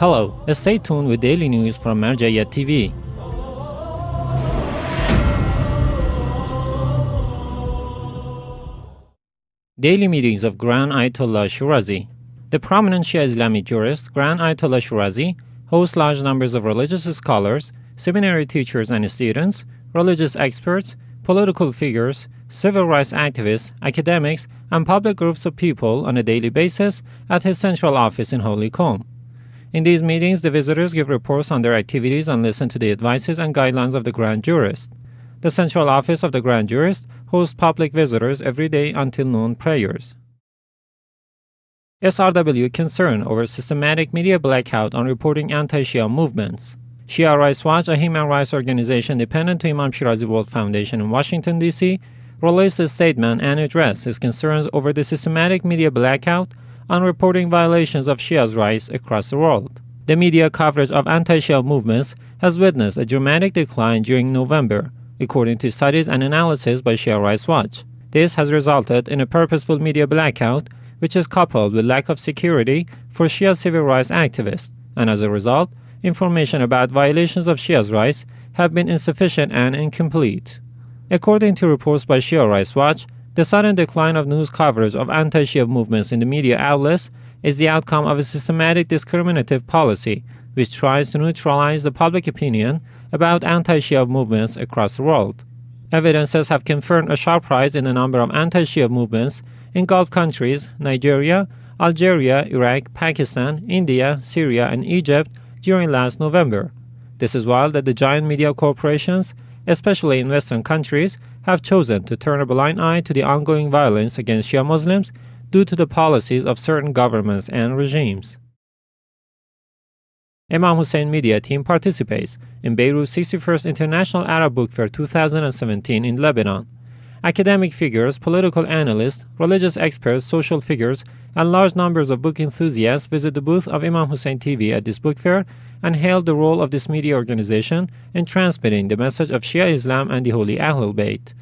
Hello, stay tuned with daily news from Marjayat TV. Daily meetings of Grand Ayatollah Shirazi. The prominent Shia Islamic jurist Grand Ayatollah Shirazi hosts large numbers of religious scholars, seminary teachers and students, religious experts, political figures, civil rights activists, academics, and public groups of people on a daily basis at his central office in Holy Qom. In these meetings, the visitors give reports on their activities and listen to the advices and guidelines of the Grand Jurist. The central office of the Grand Jurist hosts public visitors every day until noon prayers. SRW concern over systematic media blackout on reporting anti-Shia movements. Shia Rights Watch, a human rights organization dependent to Imam Shirazi World Foundation in Washington, D.C., released a statement and addressed its concerns over the systematic media blackout on reporting violations of Shia's rights across the world. The media coverage of anti-Shia movements has witnessed a dramatic decline during November, according to studies and analysis by Shia Rights Watch. This has resulted in a purposeful media blackout, which is coupled with lack of security for Shia civil rights activists, and as a result, information about violations of Shia's rights have been insufficient and incomplete. According to reports by Shia Rights Watch, the sudden decline of news coverage of anti-Shia movements in the media outlets is the outcome of a systematic discriminative policy which tries to neutralize the public opinion about anti-Shia movements across the world. Evidences have confirmed a sharp rise in the number of anti-Shia movements in Gulf countries, Nigeria, Algeria, Iraq, Pakistan, India, Syria, and Egypt during last November. This is while the giant media corporations, especially in Western countries, have chosen to turn a blind eye to the ongoing violence against Shia Muslims due to the policies of certain governments and regimes. Imam Hussein media team participates in Beirut 61st International Arab Book Fair 2017 in Lebanon. Academic figures, political analysts, religious experts, social figures, and large numbers of book enthusiasts visit the booth of Imam Hussein TV at this book fair and hailed the role of this media organization in transmitting the message of Shia Islam and the Holy Ahlul Bayt.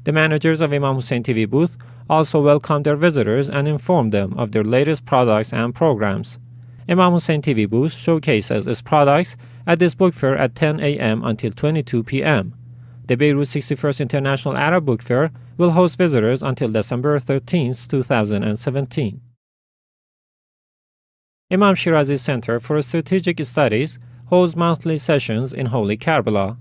The managers of Imam Hussein TV booth also welcomed their visitors and informed them of their latest products and programs. Imam Hussein TV booth showcases its products at this book fair at 10 a.m. until 22 p.m. The Beirut 61st International Arab Book Fair will host visitors until December 13, 2017. Imam Shirazi Center for Strategic Studies holds monthly sessions in Holy Karbala.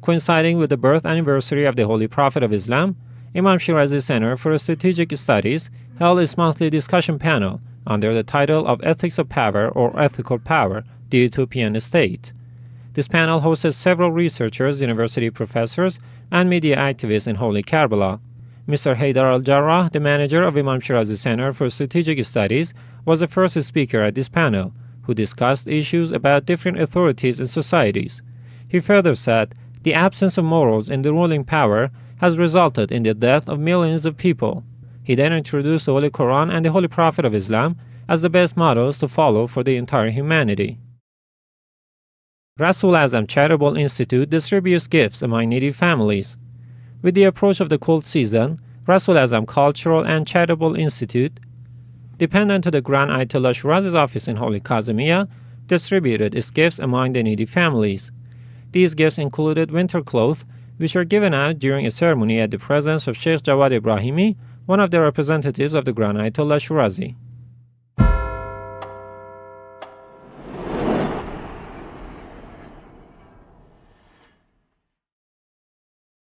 Coinciding with the birth anniversary of the Holy Prophet of Islam, Imam Shirazi Center for Strategic Studies held its monthly discussion panel under the title of Ethics of Power or Ethical Power, the Utopian State. This panel hosted several researchers, university professors, and media activists in Holy Karbala. Mr. Haydar al-Jarrah, the manager of Imam Shirazi Center for Strategic Studies, was the first speaker at this panel, who discussed issues about different authorities and societies. He further said, the absence of morals in the ruling power has resulted in the death of millions of people. He then introduced the Holy Quran and the Holy Prophet of Islam as the best models to follow for the entire humanity. Rasul Azam Charitable Institute distributes gifts among needy families. With the approach of the cold season, Rasul Azam Cultural and Charitable Institute, dependent to the Grand Ayatollah Shirazi's office in Holy Kazimiya, distributed its gifts among the needy families. These gifts included winter clothes, which were given out during a ceremony at the presence of Sheikh Jawad Ibrahimi, one of the representatives of the Grand Ayatollah Shirazi.